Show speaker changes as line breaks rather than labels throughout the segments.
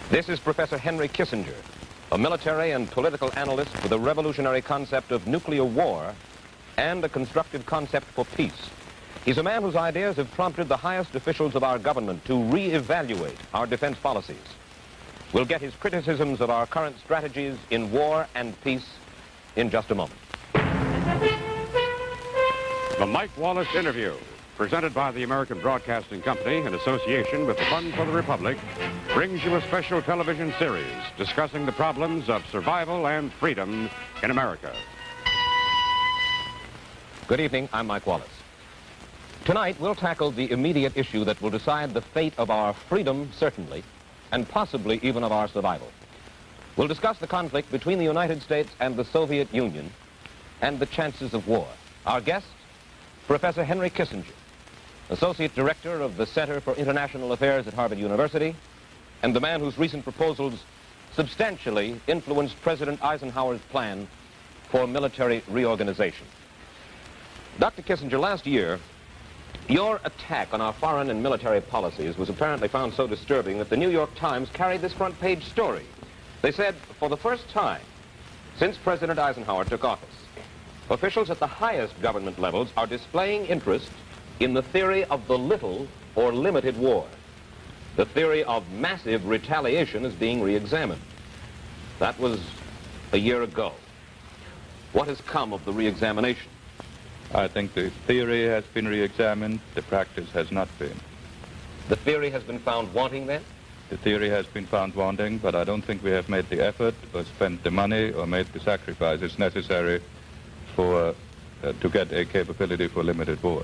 This is Professor Henry Kissinger, a military and political analyst with a revolutionary concept of nuclear war and a constructive concept for peace. He's a man whose ideas have prompted the highest officials of our government to re-evaluate our defense policies. We'll get his criticisms of our current strategies in war and peace in just a moment.
The Mike Wallace Interview, presented by the American Broadcasting Company in association with the Fund for the Republic, brings you a special television series discussing the problems of survival and freedom in America.
Good evening, I'm Mike Wallace. Tonight, we'll tackle the immediate issue that will decide the fate of our freedom, certainly, and possibly even of our survival. We'll discuss the conflict between the United States and the Soviet Union and the chances of war. Our guest, Professor Henry Kissinger, Associate Director of the Center for International Affairs at Harvard University, and the man whose recent proposals substantially influenced President Eisenhower's plan for military reorganization. Dr. Kissinger, last year, your attack on our foreign and military policies was apparently found so disturbing that the New York Times carried this front page story. They said, for the first time since President Eisenhower took office, officials at the highest government levels are displaying interest in the theory of the little or limited war. The theory of massive retaliation is being re-examined. That was a year ago. What has come of the re-examination?
I think the theory has been re-examined, the practice has not been.
The theory has been found wanting then?
The theory has been found wanting, but I don't think we have made the effort or spent the money or made the sacrifices necessary for to get a capability for limited war.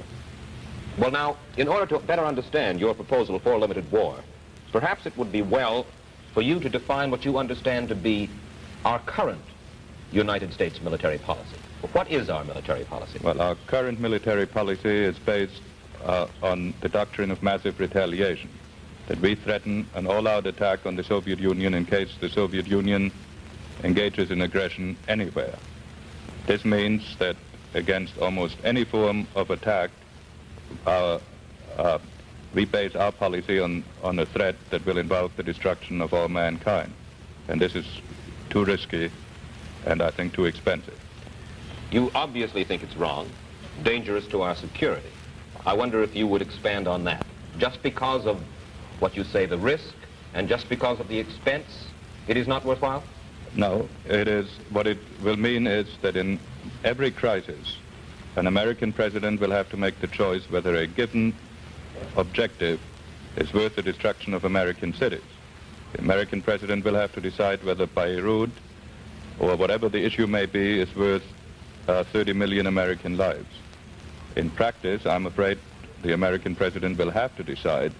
Well, now, in order to better understand your proposal for limited war, perhaps it would be well for you to define what you understand to be our current United States military policy. What is our military policy?
Well, our current military policy is based on the doctrine of massive retaliation, that we threaten an all-out attack on the Soviet Union in case the Soviet Union engages in aggression anywhere. This means that against almost any form of attack, we base our policy on a threat that will involve the destruction of all mankind. And this is too risky and I think too expensive.
You obviously think it's wrong, dangerous to our security. I wonder if you would expand on that. Just because of what you say, the risk, and just because of the expense, it is not worthwhile?
No, it is. What it will mean is that in every crisis, an American president will have to make the choice whether a given objective is worth the destruction of American cities. The American president will have to decide whether Beirut, or whatever the issue may be, is worth 30 million American lives. In practice, I'm afraid the American president will have to decide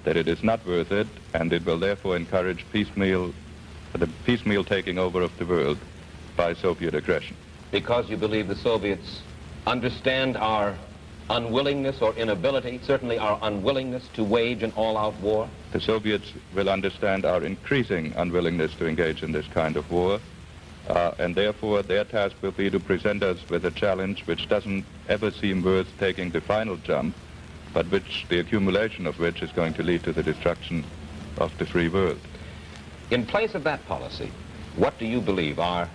that it is not worth it, and it will therefore encourage the piecemeal taking over of the world by Soviet aggression.
Because you believe the Soviets understand our unwillingness or inability, certainly our unwillingness to wage an all-out war?
The Soviets will understand our increasing unwillingness to engage in this kind of war, and therefore their task will be to present us with a challenge which doesn't ever seem worth taking the final jump, but which the accumulation of which is going to lead to the destruction of the free world.
In place of that policy, what do you believe our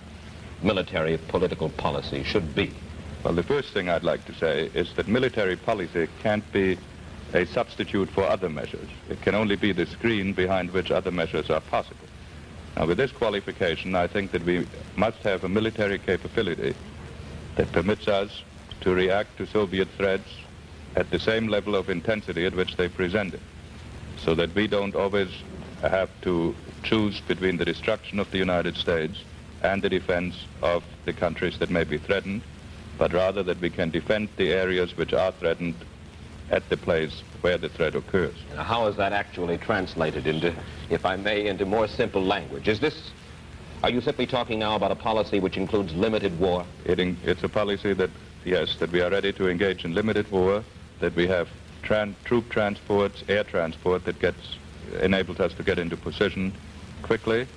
military political policy should be?
Well, the first thing I'd like to say is that military policy can't be a substitute for other measures. It can only be the screen behind which other measures are possible. Now, with this qualification, I think that we must have a military capability that permits us to react to Soviet threats at the same level of intensity at which they present it, so that we don't always have to choose between the destruction of the United States and the defense of the countries that may be threatened, but rather that we can defend the areas which are threatened at the place where the threat occurs.
Now, how is that actually translated into, if I may, into more simple language? Are you simply talking now about a policy which includes limited war?
It's a policy that, yes, that we are ready to engage in limited war, that we have troop transports, air transport that enables us to get into position quickly,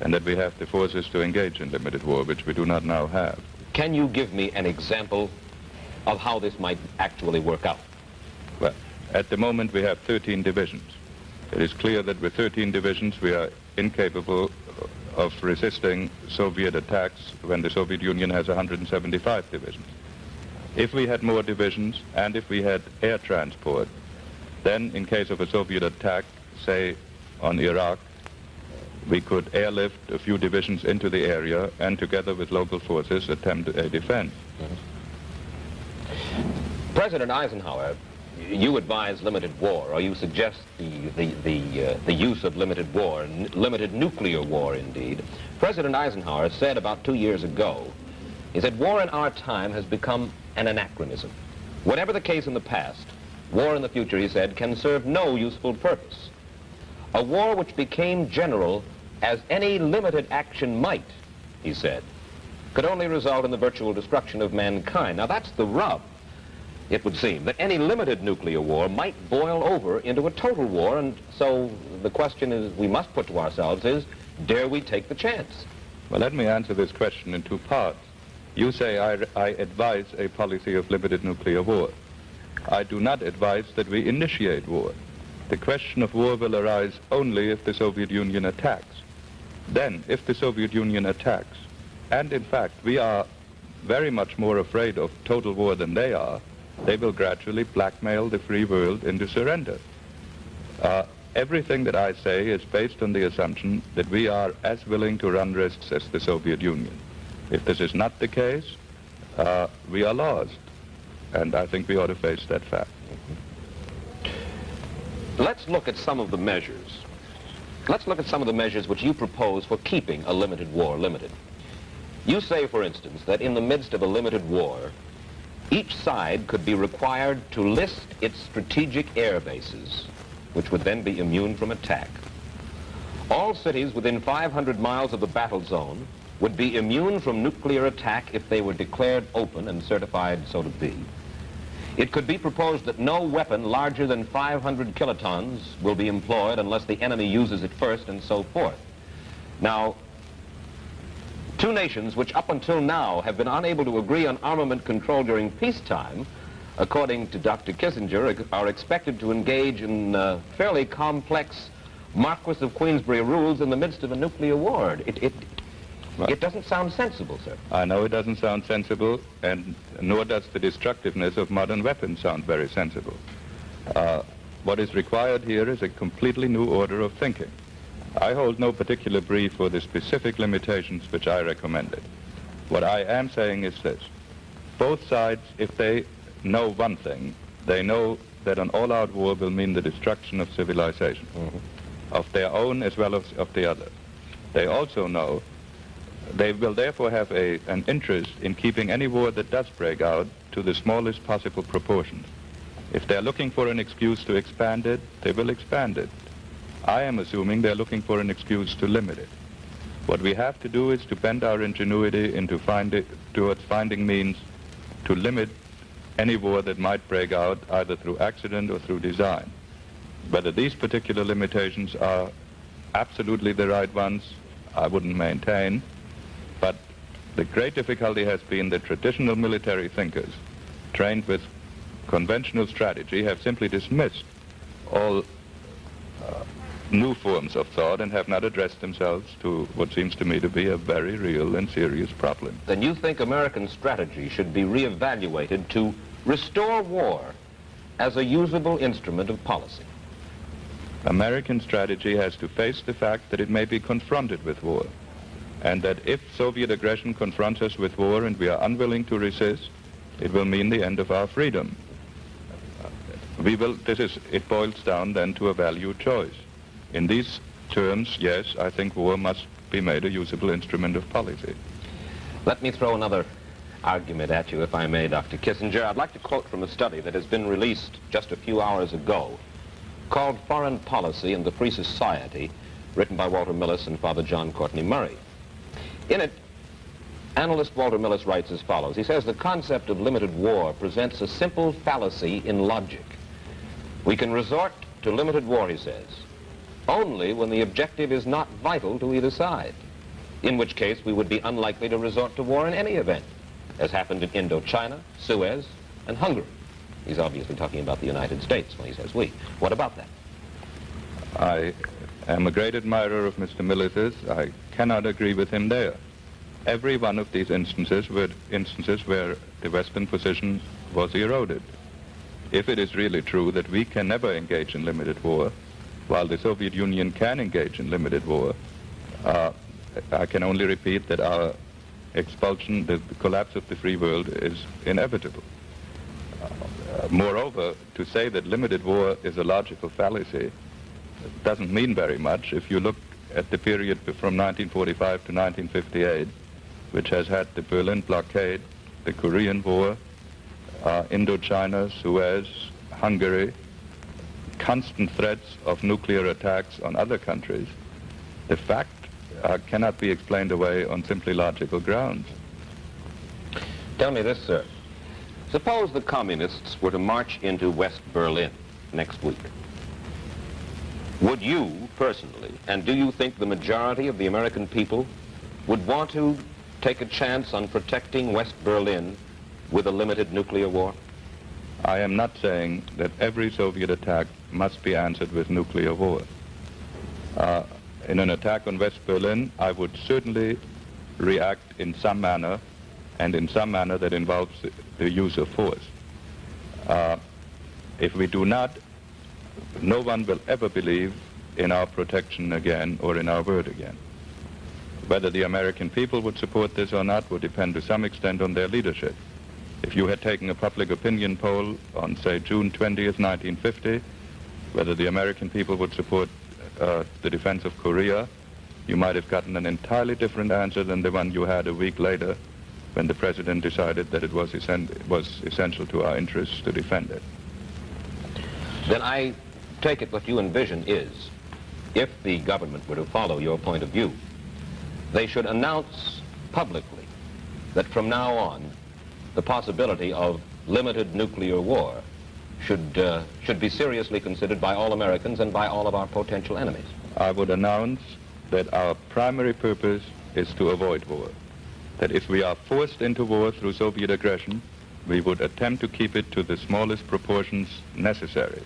and that we have the forces to engage in limited war, which we do not now have.
Can you give me an example of how this might actually work out?
Well, at the moment we have 13 divisions. It is clear that with 13 divisions we are incapable of resisting Soviet attacks when the Soviet Union has 175 divisions. If we had more divisions and if we had air transport, then in case of a Soviet attack, say on Iraq, we could airlift a few divisions into the area and together with local forces attempt a defense.
President Eisenhower, you advise limited war, or you suggest the use of limited war, limited nuclear war indeed. President Eisenhower said about 2 years ago, he said, war in our time has become an anachronism. Whatever the case in the past, war in the future, he said, can serve no useful purpose. A war which became general as any limited action might, he said, could only result in the virtual destruction of mankind. Now that's the rub, it would seem, that any limited nuclear war might boil over into a total war, and so the question is we must put to ourselves is, dare we take the chance?
Well, let me answer this question in two parts. You say I advise a policy of limited nuclear war. I do not advise that we initiate war. The question of war will arise only if the Soviet Union attacks. Then, if the Soviet Union attacks, and in fact we are very much more afraid of total war than they are, they will gradually blackmail the free world into surrender. Everything that I say is based on the assumption that we are as willing to run risks as the Soviet Union. If this is not the case, we are lost, and I think we ought to face that fact.
Let's look at some of the measures. Let's look at some of the measures which you propose for keeping a limited war limited. You say, for instance, that in the midst of a limited war, each side could be required to list its strategic air bases, which would then be immune from attack. All cities within 500 miles of the battle zone would be immune from nuclear attack if they were declared open and certified so to be. It could be proposed that no weapon larger than 500 kilotons will be employed unless the enemy uses it first, and so forth. Now, two nations which up until now have been unable to agree on armament control during peacetime, according to Dr. Kissinger, are expected to engage in fairly complex Marquis of Queensberry rules in the midst of a nuclear war. It doesn't sound sensible, sir.
I know it doesn't sound sensible, and nor does the destructiveness of modern weapons sound very sensible. What is required here is a completely new order of thinking. I hold no particular brief for the specific limitations which I recommended. What I am saying is this. Both sides, if they know one thing, they know that an all-out war will mean the destruction of civilization, of their own as well as of the other. They also know they will therefore have an interest in keeping any war that does break out to the smallest possible proportions. If they're looking for an excuse to expand it, they will expand it. I am assuming they're looking for an excuse to limit it. What we have to do is to bend our ingenuity towards finding means to limit any war that might break out either through accident or through design. Whether these particular limitations are absolutely the right ones, I wouldn't maintain. But the great difficulty has been that traditional military thinkers, trained with conventional strategy, have simply dismissed all new forms of thought and have not addressed themselves to what seems to me to be a very real and serious problem.
Then you think American strategy should be reevaluated to restore war as a usable instrument of policy?
American strategy has to face the fact that it may be confronted with war, and that if Soviet aggression confronts us with war and we are unwilling to resist, it will mean the end of our freedom. It boils down then to a value choice. In these terms, yes, I think war must be made a usable instrument of policy.
Let me throw another argument at you, if I may, Dr. Kissinger. I'd like to quote from a study that has been released just a few hours ago called Foreign Policy and the Free Society, written by Walter Millis and Father John Courtney Murray. In it, analyst Walter Millis writes as follows. He says the concept of limited war presents a simple fallacy in logic. We can resort to limited war, he says, only when the objective is not vital to either side, in which case we would be unlikely to resort to war in any event, as happened in Indochina, Suez, and Hungary. He's obviously talking about the United States when he says we. What about that?
am a great admirer of Mr. Miller's. I cannot agree with him there. Every one of these instances were instances where the Western position was eroded. If it is really true that we can never engage in limited war, while the Soviet Union can engage in limited war, I can only repeat that our expulsion, the collapse of the free world is inevitable. Moreover, to say that limited war is a logical fallacy doesn't mean very much. If you look at the period from 1945 to 1958, which has had the Berlin blockade, the Korean War, Indochina, Suez, Hungary, constant threats of nuclear attacks on other countries, the fact cannot be explained away on simply logical grounds.
Tell me this, sir. Suppose the communists were to march into West Berlin next week. Would you, personally, and do you think the majority of the American people would want to take a chance on protecting West Berlin with a limited nuclear war?
I am not saying that every Soviet attack must be answered with nuclear war. In an attack on West Berlin, I would certainly react in some manner, and in some manner that involves the use of force. If we do not, no one will ever believe in our protection again or in our word again. Whether the American people would support this or not would depend to some extent on their leadership. If you had taken a public opinion poll on, say, June 20th, 1950, whether the American people would support the defense of Korea, you might have gotten an entirely different answer than the one you had a week later when the president decided that it was essential to our interests to defend it.
Then I take it what you envision is, if the government were to follow your point of view, they should announce publicly that from now on the possibility of limited nuclear war should be seriously considered by all Americans and by all of our potential enemies.
I would announce that our primary purpose is to avoid war. That if we are forced into war through Soviet aggression, we would attempt to keep it to the smallest proportions necessary.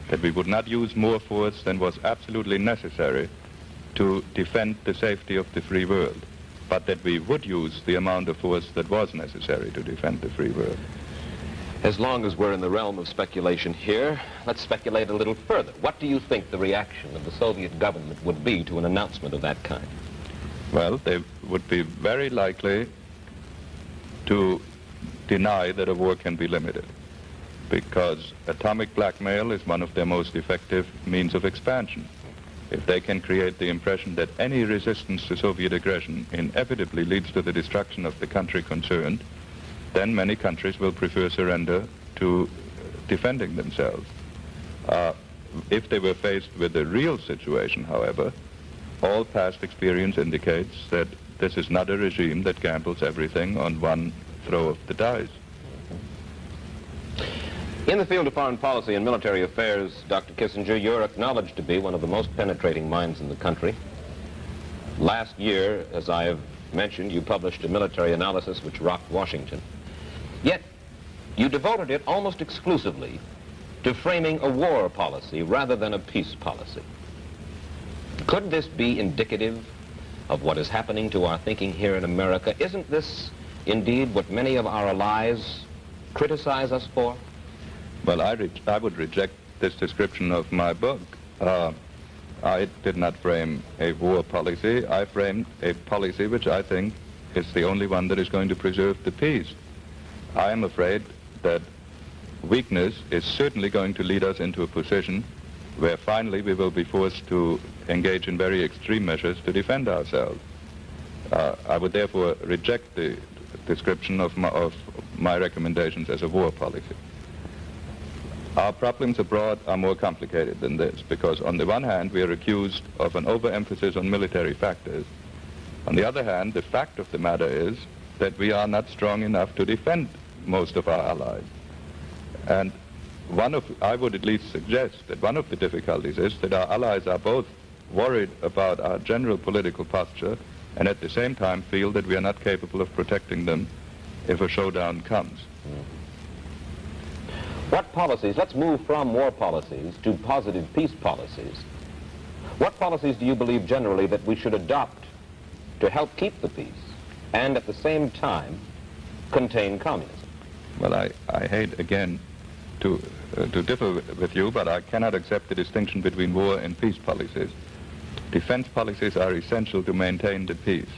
That we would not use more force than was absolutely necessary to defend the safety of the free world, but that we would use the amount of force that was necessary to defend the free world.
As long as we're in the realm of speculation here, let's speculate a little further. What do you think the reaction of the Soviet government would be to an announcement of that kind?
Well, they would be very likely to deny that a war can be limited, because atomic blackmail is one of their most effective means of expansion. If they can create the impression that any resistance to Soviet aggression inevitably leads to the destruction of the country concerned, then many countries will prefer surrender to defending themselves. If they were faced with a real situation, however, all past experience indicates that this is not a regime that gambles everything on one throw of the dice.
In the field of foreign policy and military affairs, Dr. Kissinger, you're acknowledged to be one of the most penetrating minds in the country. Last year, as I have mentioned, you published a military analysis which rocked Washington. Yet, you devoted it almost exclusively to framing a war policy rather than a peace policy. Could this be indicative of what is happening to our thinking here in America? Isn't this indeed what many of our allies criticize us for?
Well, I would reject this description of my book. I did not frame a war policy. I framed a policy which I think is the only one that is going to preserve the peace. I am afraid that weakness is certainly going to lead us into a position where finally we will be forced to engage in very extreme measures to defend ourselves. I would therefore reject the description of my recommendations as a war policy. Our problems abroad are more complicated than this, because on the one hand we are accused of an overemphasis on military factors. On the other hand, the fact of the matter is that we are not strong enough to defend most of our allies. And I would at least suggest that one of the difficulties is that our allies are both worried about our general political posture and at the same time feel that we are not capable of protecting them if a showdown comes.
What policies, let's move from war policies to positive peace policies. What policies do you believe generally that we should adopt to help keep the peace and at the same time contain communism?
Well, I hate again to differ with you, but I cannot accept the distinction between war and peace policies. Defense policies are essential to maintain the peace.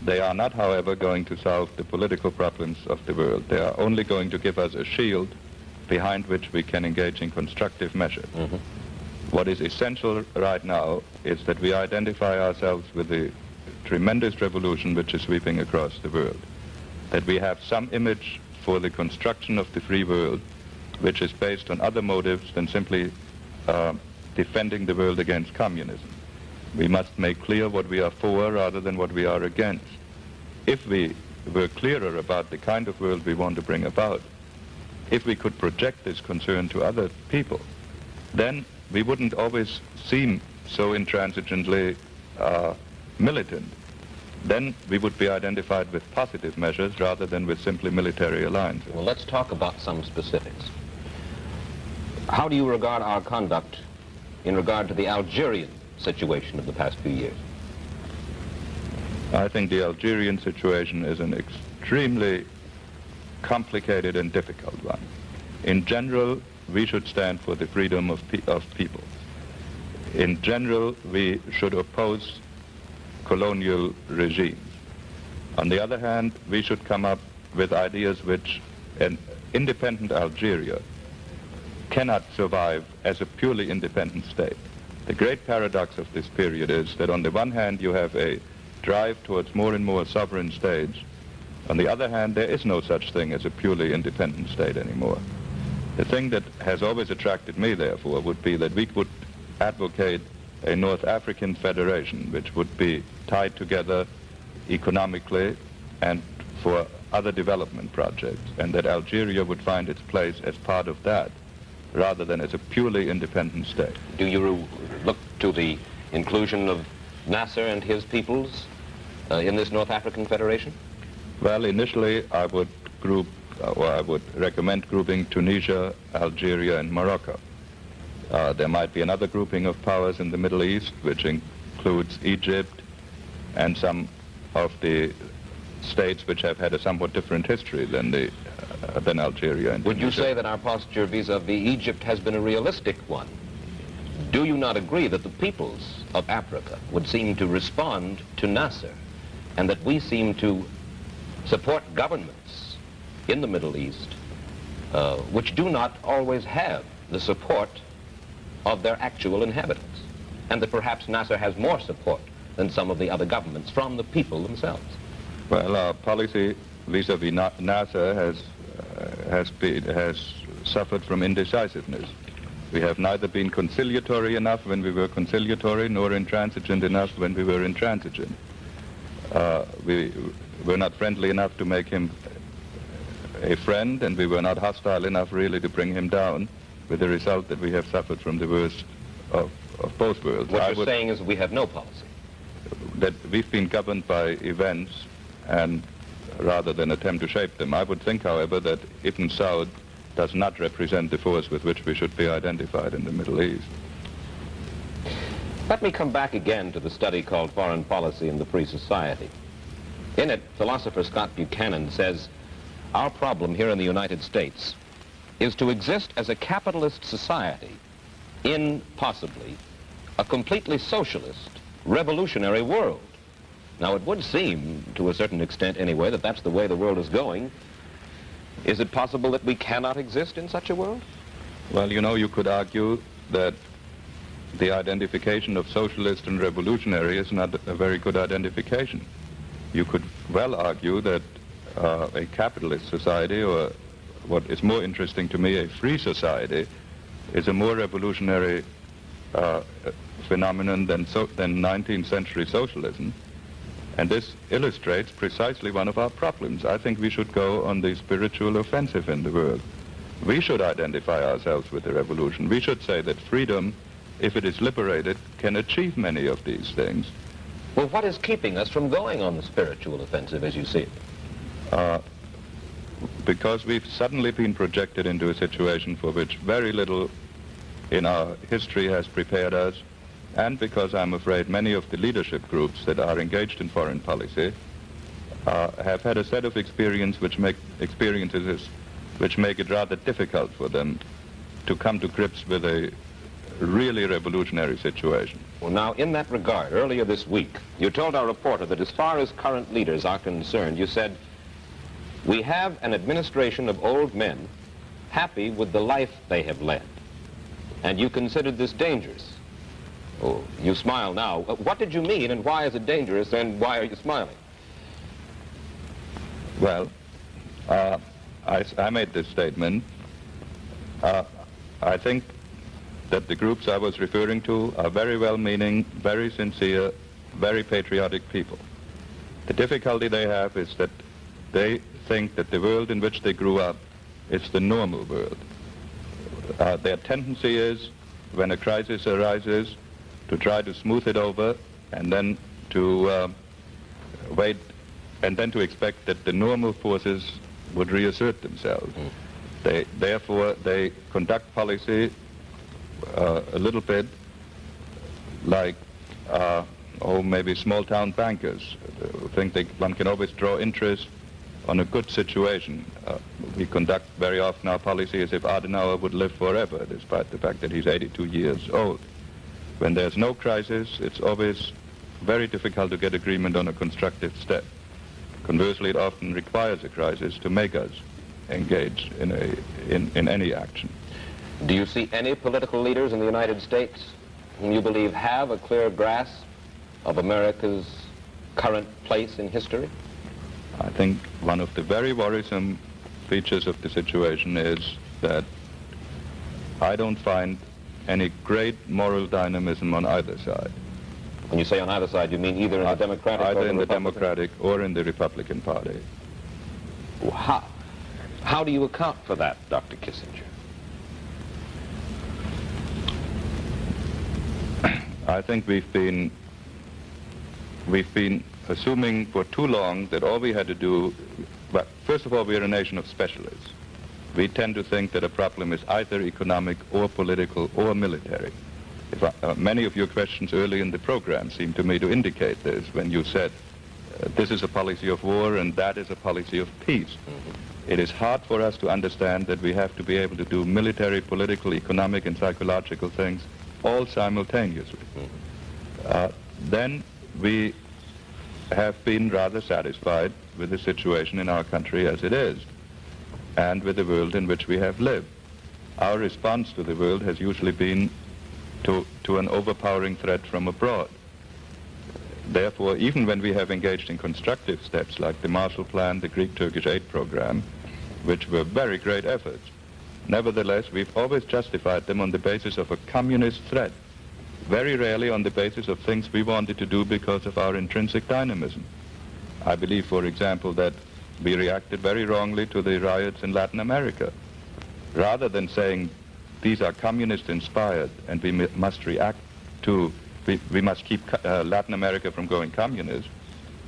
They are not, however, going to solve the political problems of the world. They are only going to give us a shield behind which we can engage in constructive measures. Mm-hmm. What is essential right now is that we identify ourselves with the tremendous revolution which is sweeping across the world. That we have some image for the construction of the free world which is based on other motives than simply defending the world against communism. We must make clear what we are for rather than what we are against. If we were clearer about the kind of world we want to bring about, if we could project this concern to other people, then we wouldn't always seem so intransigently militant. Then we would be identified with positive measures rather than with simply military alliances.
Well, let's talk about some specifics. How do you regard our conduct in regard to the Algerian situation of the past few years?
I think the Algerian situation is an extremely complicated and difficult one. In general, we should stand for the freedom of people. In general, we should oppose colonial regimes. On the other hand, we should come up with ideas which an independent Algeria cannot survive as a purely independent state. The great paradox of this period is that on the one hand you have a drive towards more and more sovereign states. On the other hand, there is no such thing as a purely independent state anymore. The thing that has always attracted me, therefore, would be that we would advocate a North African federation which would be tied together economically and for other development projects, and that Algeria would find its place as part of that rather than as a purely independent state.
Do you look to the inclusion of Nasser and his peoples in this North African Federation?
Well, initially I would I would recommend grouping Tunisia, Algeria, and Morocco. There might be another grouping of powers in the Middle East, which includes Egypt and some of the states which have had a somewhat different history than Algeria and
Would
Tunisia.
you say that our posture vis-a-vis Egypt has been a realistic one? Do you not agree that the peoples of Africa would seem to respond to Nasser, and that we seem to support governments in the Middle East which do not always have the support of their actual inhabitants, and that perhaps Nasser has more support than some of the other governments from the people themselves?
Well, our policy vis-a-vis Nasser has suffered from indecisiveness. We have neither been conciliatory enough when we were conciliatory, nor intransigent enough when we were intransigent. We were not friendly enough to make him a friend, and we were not hostile enough really to bring him down, with the result that we have suffered from the worst of both worlds.
What you're saying is we have no policy.
That we've been governed by events and rather than attempt to shape them. I would think, however, that Ibn Saud does not represent the force with which we should be identified in the Middle East.
Let me come back again to the study called Foreign Policy in the Free Society. In it, philosopher Scott Buchanan says, our problem here in the United States is to exist as a capitalist society in, possibly, a completely socialist, revolutionary world. Now, it would seem, to a certain extent anyway, that that's the way the world is going. Is it possible that we cannot exist in such a world?
Well, you know, you could argue that the identification of socialist and revolutionary is not a very good identification. You could well argue that a capitalist society, or what is more interesting to me, a free society, is a more revolutionary phenomenon than 19th century socialism. And this illustrates precisely one of our problems. I think we should go on the spiritual offensive in the world. We should identify ourselves with the revolution. We should say that freedom, if it is liberated, can achieve many of these things.
Well, what is keeping us from going on the spiritual offensive as you see it?
Because we've suddenly been projected into a situation for which very little in our history has prepared us, and because I'm afraid many of the leadership groups that are engaged in foreign policy have had a set of experiences which make it rather difficult for them to come to grips with a really revolutionary situation.
Well, now, in that regard, earlier this week, you told our reporter that as far as current leaders are concerned, you said, we have an administration of old men happy with the life they have led. And you considered this dangerous. Oh, you smile now. What did you mean, and why is it dangerous, and why are you smiling?
Well, I made this statement. I think that the groups I was referring to are very well-meaning, very sincere, very patriotic people. The difficulty they have is that they think that the world in which they grew up is the normal world. Their tendency is, when a crisis arises, to try to smooth it over and then to wait and then to expect that the normal forces would reassert themselves. Therefore, they conduct policy a little bit like, maybe small-town bankers who think one can always draw interest on a good situation. We conduct very often our policy as if Adenauer would live forever, despite the fact that he's 82 years old. When there's no crisis, it's always very difficult to get agreement on a constructive step. Conversely, it often requires a crisis to make us engage in any action.
Do you see any political leaders in the United States whom you believe have a clear grasp of America's current place in history?
I think one of the very worrisome features of the situation is that I don't find any great moral dynamism on either side.
When you say on either side, you mean either in the Democratic
either
or
in the Democratic or in the Republican Party.
How do you account for that, Dr. Kissinger?
I think we've been assuming for too long that all we had to do, well, first of all, we are a nation of specialists. We tend to think that a problem is either economic or political or military. Many of your questions early in the program seem to me to indicate this when you said this is a policy of war and that is a policy of peace. It is hard for us to understand that we have to be able to do military, political, economic, and psychological things all simultaneously. Then we have been rather satisfied with the situation in our country as it is, and with the world in which we have lived. Our response to the world has usually been to an overpowering threat from abroad. Therefore, even when we have engaged in constructive steps like the Marshall Plan, the Greek-Turkish aid program, which were very great efforts, nevertheless, we've always justified them on the basis of a communist threat, very rarely on the basis of things we wanted to do because of our intrinsic dynamism. I believe, for example, that we reacted very wrongly to the riots in Latin America. Rather than saying these are communist-inspired and we must react to, we must keep Latin America from going communist,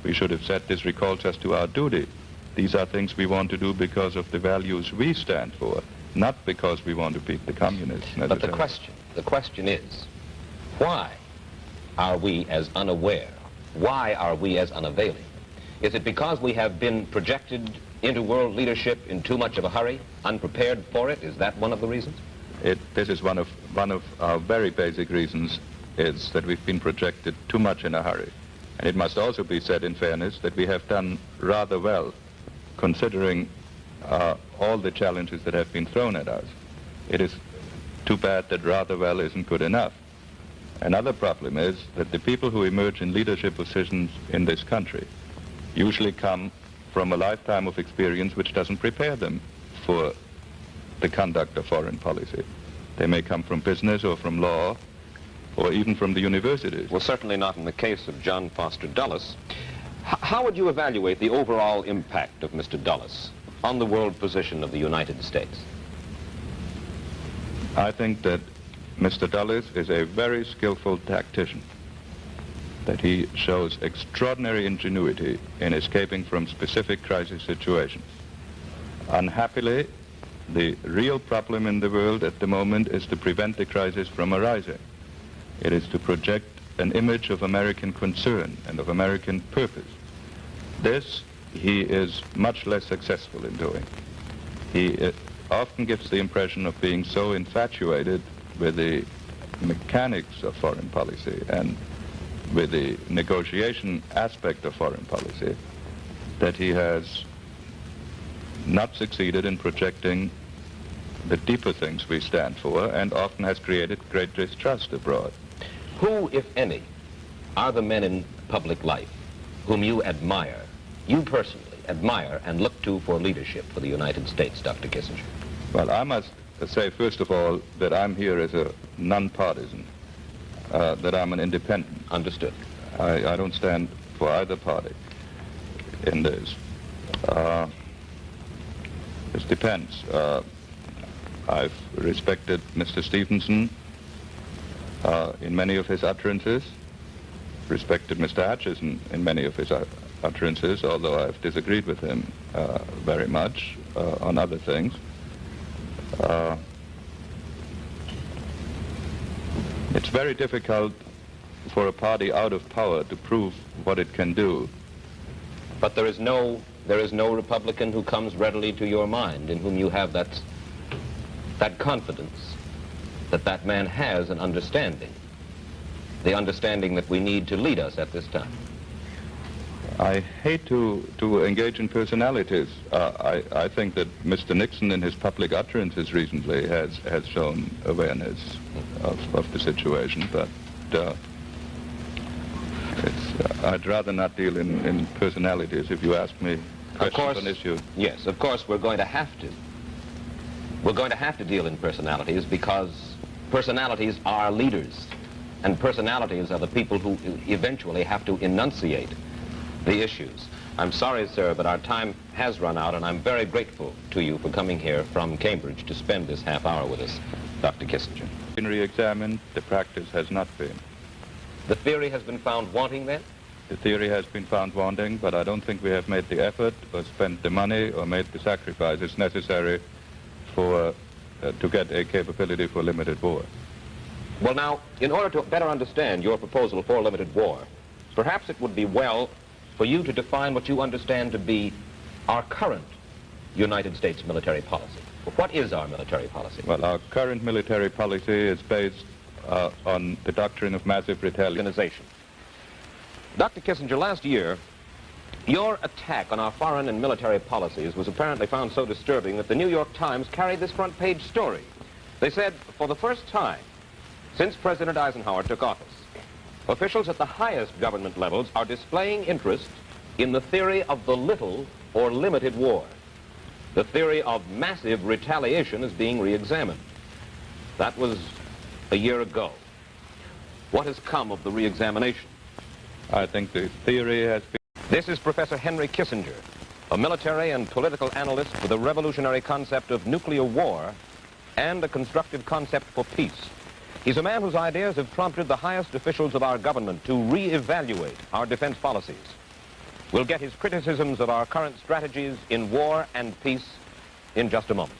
we should have said this recalls us to our duty. These are things we want to do because of the values we stand for, not because we want to beat the communists.
But the question is, why are we as unaware? Why are we as unavailing? Is it because we have been projected into world leadership in too much of a hurry, unprepared for it? Is that one of the reasons?
This is one of our very basic reasons, is that we've been projected too much in a hurry. And it must also be said in fairness that we have done rather well, considering all the challenges that have been thrown at us. It is too bad that rather well isn't good enough. Another problem is that the people who emerge in leadership positions in this country usually come from a lifetime of experience which doesn't prepare them for the conduct of foreign policy. They may come from business or from law or even from the universities.
Well, certainly not in the case of John Foster Dulles. How would you evaluate the overall impact of Mr. Dulles on the world position of the United States?
I think that Mr. Dulles is a very skillful tactician, that he shows extraordinary ingenuity in escaping from specific crisis situations. Unhappily, the real problem in the world at the moment is to prevent the crisis from arising. It is to project an image of American concern and of American purpose. This he is much less successful in doing. He often gives the impression of being so infatuated with the mechanics of foreign policy and with the negotiation aspect of foreign policy that he has not succeeded in projecting the deeper things we stand for, and often has created great distrust abroad.
Who, if any, are the men in public life whom you admire, you personally admire and look to for leadership for the United States, Dr. Kissinger?
Well, I must say, first of all, that I'm here as a non-partisan, that I'm an independent.
Understood.
I don't stand for either party in this. This depends. I've respected Mr. Stevenson in many of his utterances, respected Mr. Hutchison in many of his utterances, although I've disagreed with him very much on other things. It's very difficult for a party out of power to prove what it can do.
But there is no Republican who comes readily to your mind in whom you have that confidence that that man has an understanding, the understanding that we need to lead us at this time.
I hate to engage in personalities. I think that Mr. Nixon in his public utterances recently has shown awareness of the situation, but I'd rather not deal in personalities if you ask me questions on issues.
Yes, of course we're going to have to. We're going to have to deal in personalities because personalities are leaders, and personalities are the people who eventually have to enunciate the issues. I'm sorry, sir, but our time has run out, and I'm very grateful to you for coming here from Cambridge to spend this half hour with us, Dr. Kissinger.
Been re-examined, the practice has not been.
The theory has been found wanting then?
The theory has been found wanting, but I don't think we have made the effort or spent the money or made the sacrifices necessary for to get a capability for limited war.
Well, now, in order to better understand your proposal for limited war, perhaps it would be well for you to define what you understand to be our current United States military policy. What is our military policy?
Well, our current military policy is based on the doctrine of massive retaliation.
Dr. Kissinger, last year, your attack on our foreign and military policies was apparently found so disturbing that the New York Times carried this front page story. They said, for the first time since President Eisenhower took office, officials at the highest government levels are displaying interest in the theory of the little or limited war. The theory of massive retaliation is being re-examined. That was a year ago. What has come of the re-examination?
I think the theory has been...
This is Professor Henry Kissinger, a military and political analyst with a revolutionary concept of nuclear war and a constructive concept for peace. He's a man whose ideas have prompted the highest officials of our government to re-evaluate our defense policies. We'll get his criticisms of our current strategies in war and peace in just a moment.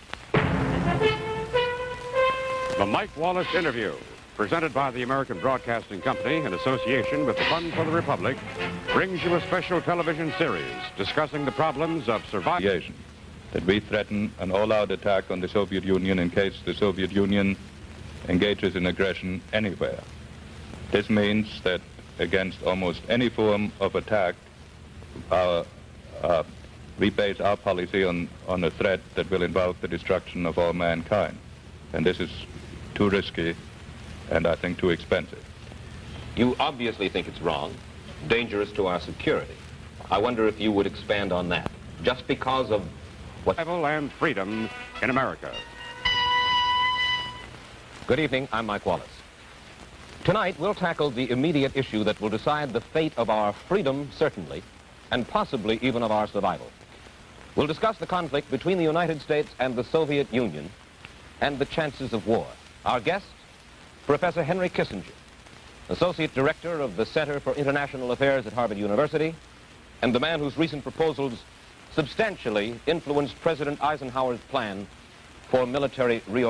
The Mike Wallace Interview, presented by the American Broadcasting Company in association with the Fund for the Republic, brings you a special television series discussing the problems of survival.
That we threaten an all-out attack on the Soviet Union in case the Soviet Union engages in aggression anywhere. This means that against almost any form of attack, we base our policy on a threat that will involve the destruction of all mankind. And this is too risky and I think too expensive.
You obviously think it's wrong, dangerous to our security. I wonder if you would expand on that, just because of what...
Survival and freedom in America.
Good evening, I'm Mike Wallace. Tonight, we'll tackle the immediate issue that will decide the fate of our freedom, certainly, and possibly even of our survival. We'll discuss the conflict between the United States and the Soviet Union and the chances of war. Our guest, Professor Henry Kissinger, Associate Director of the Center for International Affairs at Harvard University, and the man whose recent proposals substantially influenced President Eisenhower's plan for military reorganization.